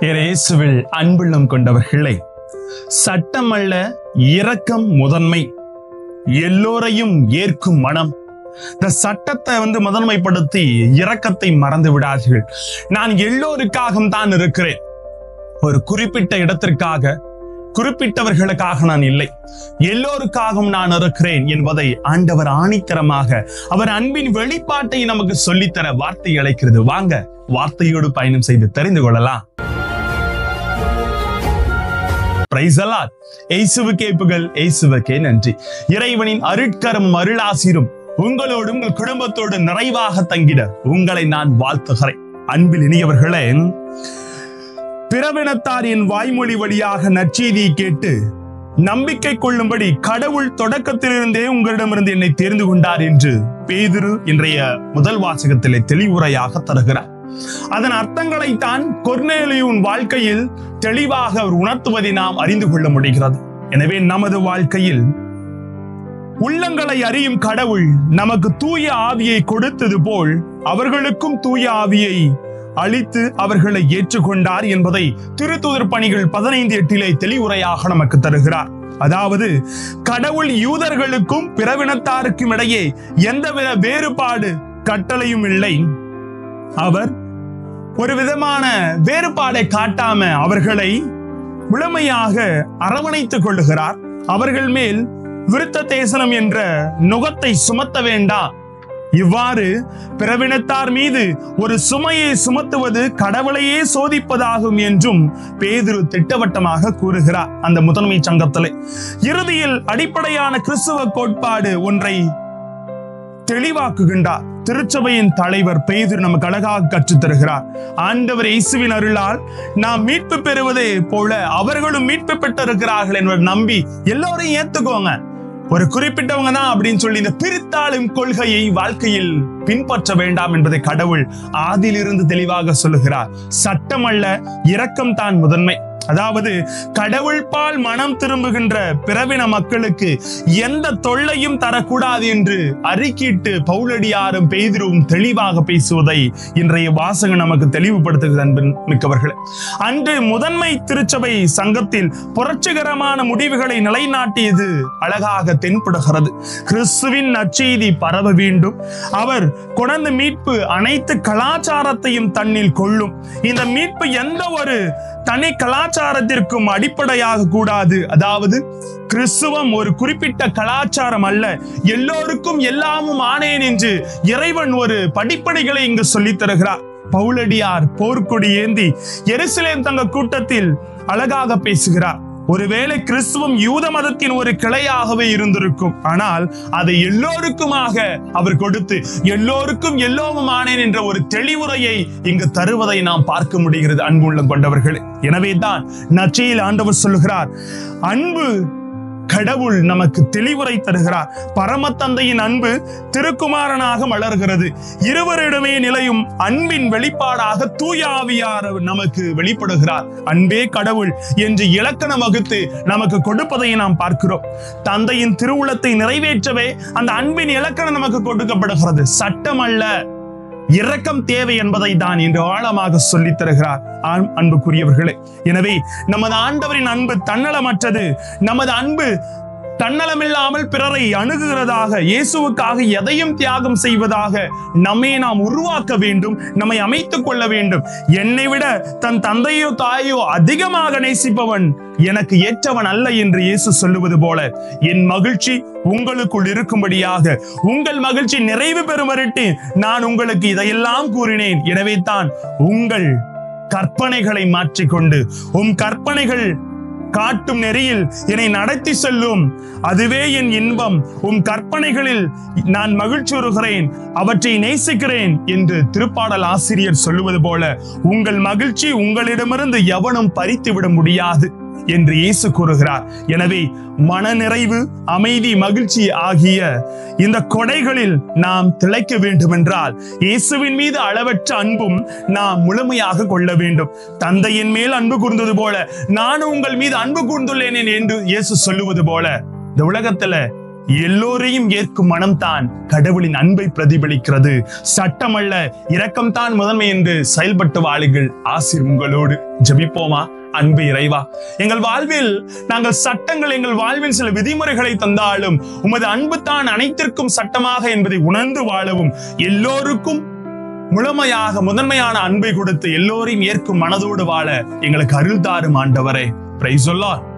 இயேசுவில் அன்புள்ளம் கொண்டவர்களே, சட்டம் அல்ல இரக்கம் முதன்மை, எல்லோரையும் ஏற்கும் மனம். இந்த சட்டத்தை முதன்மைப்படுத்தி இரக்கத்தை மறந்து விடாதீர்கள். நான் எல்லோருக்காகவும் தான் இருக்கிறேன். ஒரு குறிப்பிட்ட இடத்திற்காக, குறிப்பிட்டவர்களுக்காக நான் இல்லை, எல்லோருக்காகவும் நான் இருக்கிறேன் என்பதை ஆண்டவர் ஆணித்தரமாக அவர் அன்பின் வெளிப்பாட்டை நமக்கு சொல்லித்தர வார்த்தை அழைக்கிறது. வாங்க வார்த்தையோடு பயணம் செய்து தெரிந்து கொள்ளலாம். இயேசுவுக்கே புகழ், இயேசுவுக்கே நன்றி. இறைவனின் அருட்கரமும் அருளாசிரும் உங்களோடு உங்கள் குடும்பத்தோடு நிறைவாக தங்கிட உங்களை நான் வாழ்த்துகிறேன். அன்பில் இனியவர்களே, பிறவினத்தாரின் வாய்மொழி வழியாக நற்செய்தியை கேட்டு நம்பிக்கை கொள்ளும்படி கடவுள் தொடக்கத்திலிருந்தே உங்களிடமிருந்து என்னை தேர்ந்து கொண்டார் என்று பேதுரு இன்றைய முதல் வாசகத்திலே தெளிவுரையாக தருகிறார். அதன் அர்த்தங்களைத்தான் கொர்நேலியுவின் வாழ்க்கையில் தெளிவாக அவர் உணர்த்துவதை நாம் அறிந்து கொள்ள முடிகிறது. எனவே நமது வாழ்க்கையில் உள்ளங்களை அறியும் கடவுள் நமக்கு தூய ஆவியை கொடுத்தது போல் அவர்களுக்கும் தூய ஆவியை அளித்து அவர்களை ஏற்றுக்கொண்டார் என்பதை திருத்தூதர் பணிகள் 15:8 தெளிவுரையாக நமக்கு தருகிறார். அதாவது கடவுள் யூதர்களுக்கும் பிறவினத்தாருக்கும் இடையே எந்தவித வேறுபாடு கட்டளையும் இல்லை. அவர் ஒரு விதமான வேறுபாடை காட்டாம அவர்களை முழுமையாக அரவணைத்துக் கொள்ளுகிறார். அவர்கள் மேல் விருத்த தேசனம் என்ற நுகத்தை சுமத்த வேண்டாம். இவ்வாறு பிறவினத்தார் மீது ஒரு சுமையை சுமத்துவது கடவுளையே சோதிப்பதாகும் என்றும் பேதுரு திட்டவட்டமாக கூறுகிறார் அந்த முதன்மை சங்கத்திலே. இறுதியில் அடிப்படையான கிறிஸ்துவ கோட்பாடு ஒன்றை தெளிவாக்குகின்றார். திருச்சபையின் தலைவர் பேதுரு நமக்கு அழகாக கற்றுத் தருகிறார். ஆண்டவர் இயேசுவின் அருளால் நாம் மீட்பு பெறுவதே போல அவர்களும் மீட்பு பெற்றிருக்கிறார்கள் என்பதை நம்பி எல்லோரையும் ஏத்துக்கோங்க. ஒரு குறிப்பிட்டவங்க தான் அப்படின்னு சொல்லி இந்த பிரித்தாளும் கொள்கையை வாழ்க்கையில் பின்பற்ற வேண்டாம் என்பதை கடவுள் ஆதியிலிருந்து தெளிவாக சொல்லுகிறார். சட்டம் அல்ல இரக்கம் தான் முதன்மை. அதாவது கடவுள் பால் மனம் திரும்புகின்ற பிறவின மக்களுக்கு எந்த தொல்லையும் தரக்கூடாது என்று அறிக்கையிட்டு பவுலடியாரும் பேதுருவும் தெளிவாக பேசுவதை இன்றைய வாசகம் நமக்கு தெளிவுபடுத்துகிறது. அன்பின் மிக்கவர்களே, அன்று முதன்மை திருச்சபை சங்கத்தில் புரட்சிகரமான முடிவுகளை நிலைநாட்டியது அழகாக தென்படுகிறது. கிறிஸ்துவின் நற்செய்தி பரவ வேண்டும். அவர் கொண்ட மீட்பு அனைத்து கலாச்சாரத்தையும் தன்னில் கொள்ளும். இந்த மீட்பு எந்த ஒரு தனி கலாச்சாரத்திற்கும் அடிப்படையாக கூடாது. அதாவது கிறிஸ்துவம் ஒரு குறிப்பிட்ட கலாச்சாரம் அல்ல, எல்லோருக்கும் எல்லாமும் ஆனேன் என்று இறைவன் ஒரு படிப்படிகளை இங்கு சொல்லித் தருகிறார். பவுலடியார் போர்க்கொடி ஏந்தி எருசலேம் தங்க கூட்டத்தில் அழகாக பேசுகிறார். ஒருவேளை கிறிஸ்துவம் யூத மதத்தின் ஒரு கிளையாகவே இருந்திருக்கும், ஆனால் அதை எல்லோருக்குமாக அவர் கொடுத்து எல்லோருக்கும் எல்லோரும் ஆனேன் என்ற ஒரு தெளிவுரையை இங்கு தருவதை நாம் பார்க்க முடிகிறது. அன்புள்ளம் கொண்டவர்களே, எனவே தான் நற்செய்தியில் ஆண்டவர் சொல்லுகிறார், அன்பு கடவுள் நமக்கு தெளிவுரை தருகிறார். பரம தந்தையின் அன்பு திருக்குமாரனாக மலர்கிறது. இருவரிடமே நிலையும் அன்பின் வெளிப்பாடாக தூய ஆவியார் நமக்கு வெளிப்படுகிறார். அன்பே கடவுள் என்று இலக்கணம் வகுத்து நமக்கு கொடுப்பதை நாம் பார்க்கிறோம். தந்தையின் திருவுளத்தை நிறைவேற்றவே அந்த அன்பின் இலக்கணம் நமக்கு கொடுக்கப்படுகிறது. சட்டம் அல்ல, இரக்கம் தேவை என்பதை தான் இன்று ஆழமாக சொல்லித் தருகிறார். அன்புக்குரியவர்களே, எனவே நமது ஆண்டவரின் அன்பு தன்னலமற்றது. நமது அன்பு தன்னலமில்லாமல் பிறரை அணுகுகிறதாக, இயேசுவுக்காக எதையும் தியாகம் செய்வதாக நம்மை நாம் உருவாக்க வேண்டும், நம்மை அமைத்துக் கொள்ள வேண்டும். என்னை விட தன் தந்தையோ தாயோ அதிகமாக நேசிப்பவன் எனக்கு ஏற்றவன் அல்ல என்று இயேசு சொல்லுவது போல, என் மகிழ்ச்சி உங்களுக்குள் இருக்கும்படியாக உங்கள் மகிழ்ச்சி நிறைவு பெறும் வரட்டு நான் உங்களுக்கு இதையெல்லாம் கூறினேன். எனவே தான் உங்கள் கற்பனைகளை மாற்றிக்கொண்டு கற்பனைகள் காட்டும் நெறியில் என்னை நடத்தி செல்லும், அதுவே என் இன்பம். கற்பனைகளில் நான் மகிழ்ச்சியுறுகிறேன், அவற்றை நேசிக்கிறேன் என்று திருப்பாடல் ஆசிரியர் சொல்லுவது போல உங்கள் மகிழ்ச்சி உங்களிடமிருந்து எவனும் பறித்து விட முடியாது என்று இயேசு கூறுகிறார். எனவே மனநிறைவு, அமைதி, மகிழ்ச்சி ஆகிய இந்த கொடைகளில் நாம் திளைக்க வேண்டும் என்றால் இயேசுவின் மீது அளவற்ற அன்பும் நாம் முழுமையாக கொள்ள வேண்டும். தந்தையின் மேல் அன்பு கூர்ந்தது போல நான் உங்கள் மீது அன்பு கூர்ந்துள்ளேன் என்று இயேசு சொல்லுவது போல இந்த உலகத்துல எல்லோரையும் ஏற்கும் மனம்தான் கடவுளின் அன்பை பிரதிபலிக்கிறது. சட்டம் அல்ல, இரக்கம்தான் முதன்மை என்று செயல்பட்டு வாழுங்கள். ஆசீர் உங்களோடு. ஜெபிப்போமா? அன்பு இறைவா, எங்கள் வாழ்வில் நாங்கள் சட்டங்கள், எங்கள் வாழ்வில் சில விதிமுறைகளை தந்தாலும் உமது அன்பு தான் அனைத்திற்கும் சட்டமாக என்பதை உணர்ந்து வாழவும், எல்லோருக்கும் முழுமையாக முதன்மையான அன்பை கொடுத்து எல்லோரையும் ஏற்கும் மனதோடு வாழ எங்களுக்கு அருள் தாரும் ஆண்டவரே. Praise the Lord.